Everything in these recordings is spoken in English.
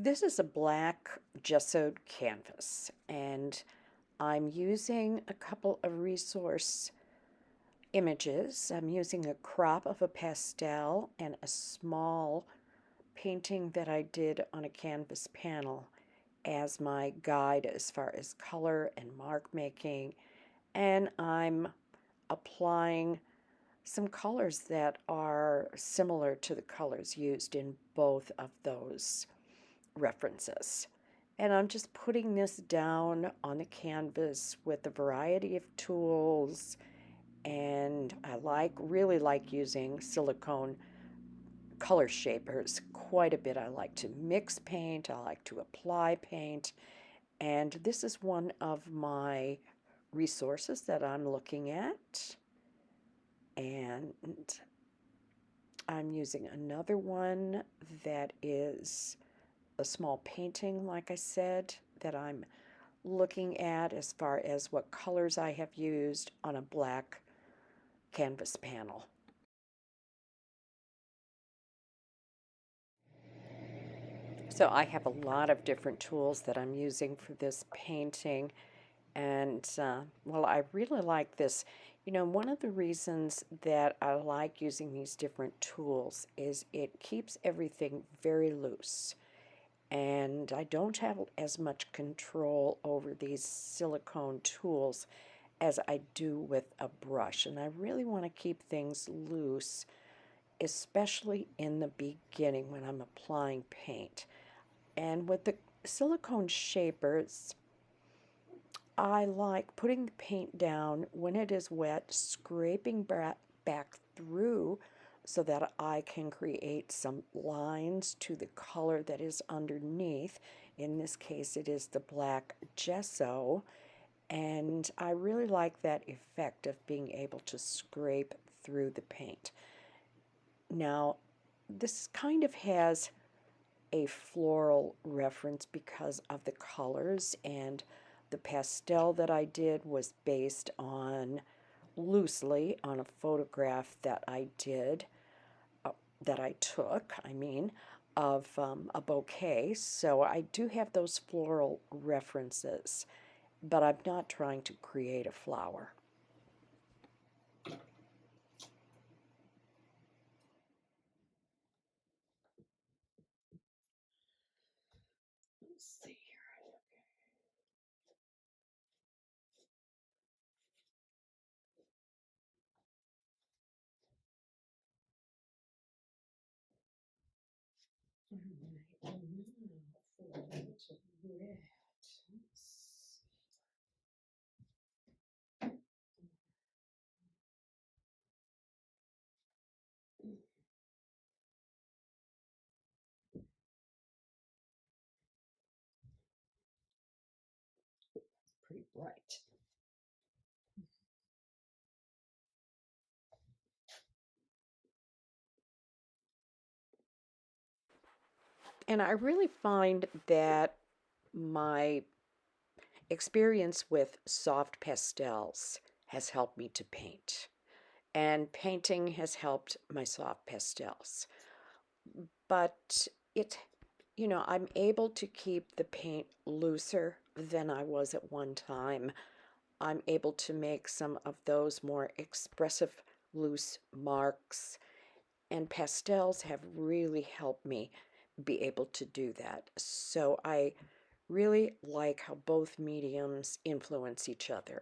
This is a black gessoed canvas, and I'm using a couple of resource images. I'm using a crop of a pastel and a small painting that I did on a canvas panel as my guide as far as color and mark making. And I'm applying some colors that are similar to the colors used in both of those references. And I'm just putting this down on the canvas with a variety of tools. And I really like using silicone color shapers quite a bit. I like to mix paint, I like to apply paint. And this is one of my resources that I'm looking at. And I'm using another one that is a small painting, like I said, that I'm looking at as far as what colors I have used on a black canvas panel. So I have a lot of different tools that I'm using for this painting. And well, I really like this. You know, one of the reasons that I like using these different tools is it keeps everything very loose. And I don't have as much control over these silicone tools as I do with a brush. And I really want to keep things loose, especially in the beginning when I'm applying paint. And with the silicone shapers, I like putting the paint down when it is wet, scraping back through so that I can create some lines to the color that is underneath. In this case, it is the black gesso. And I really like that effect of being able to scrape through the paint. Now, this kind of has a floral reference because of the colors, and the pastel that I did was based on loosely on a photograph that I did, that I took, of a bouquet. So I do have those floral references, but I'm not trying to create a flower. Let's see here. All right, now for the red. Pretty bright. And I really find that my experience with soft pastels has helped me to paint. And painting has helped my soft pastels. But I'm able to keep the paint looser than I was at one time. I'm able to make some of those more expressive loose marks, and pastels have really helped me be able to do that. So I really like how both mediums influence each other.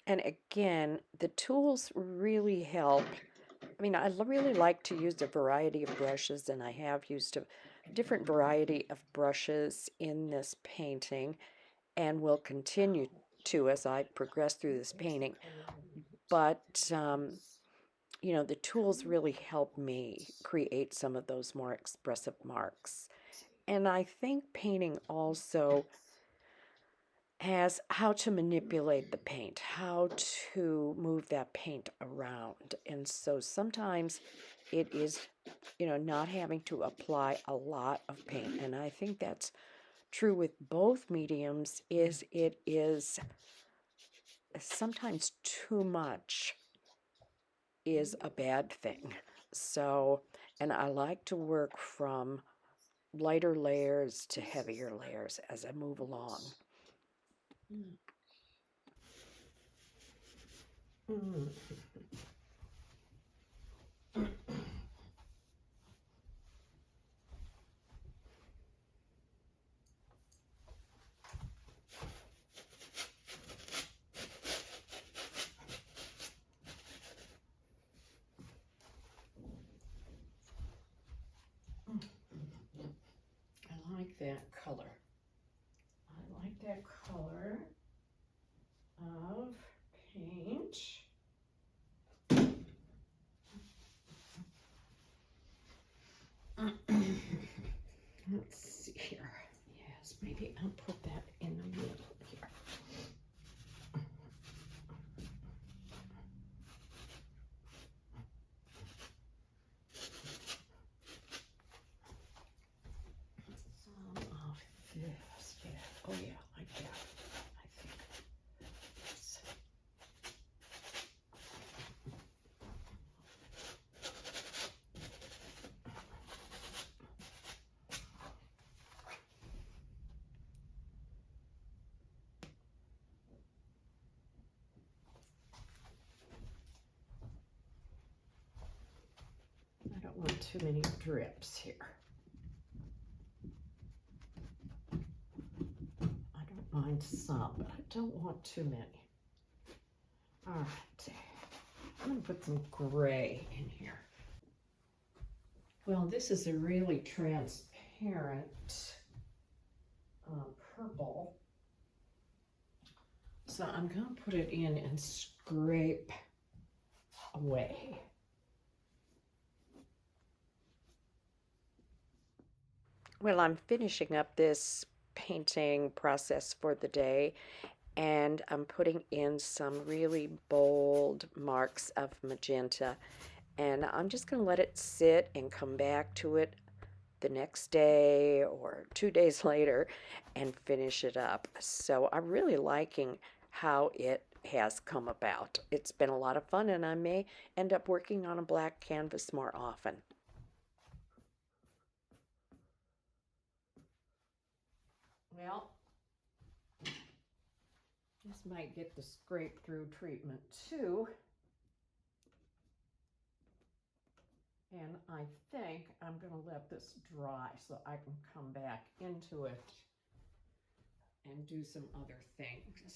And again, the tools really help. I really like to use a variety of brushes, and I have used a different variety of brushes in this painting and will continue to as I progress through this painting. But, the tools really help me create some of those more expressive marks. And I think painting also as how to manipulate the paint, how to move that paint around. And so sometimes it is, not having to apply a lot of paint. And I think that's true with both mediums, is it is sometimes too much is a bad thing. So, and I like to work from lighter layers to heavier layers as I move along. I like that color. I like that color of paint. Let's see here. Yes, maybe I'll put that in the middle here. Some of this, yeah. Oh yeah, like that. I think. Yes. I don't want too many drips here. I don't mind some, but I don't want too many. All right, I'm gonna put some gray in here. Well, this is a really transparent purple. So I'm gonna put it in and scrape away. Well, I'm finishing up this painting process for the day, and I'm putting in some really bold marks of magenta, and I'm just going to let it sit and come back to it the next day or 2 days later and finish it up. So I'm really liking how it has come about. It's been a lot of fun, and I may end up working on a black canvas more often. Well, this might get the scrape through treatment too. And I think I'm going to let this dry so I can come back into it and do some other things.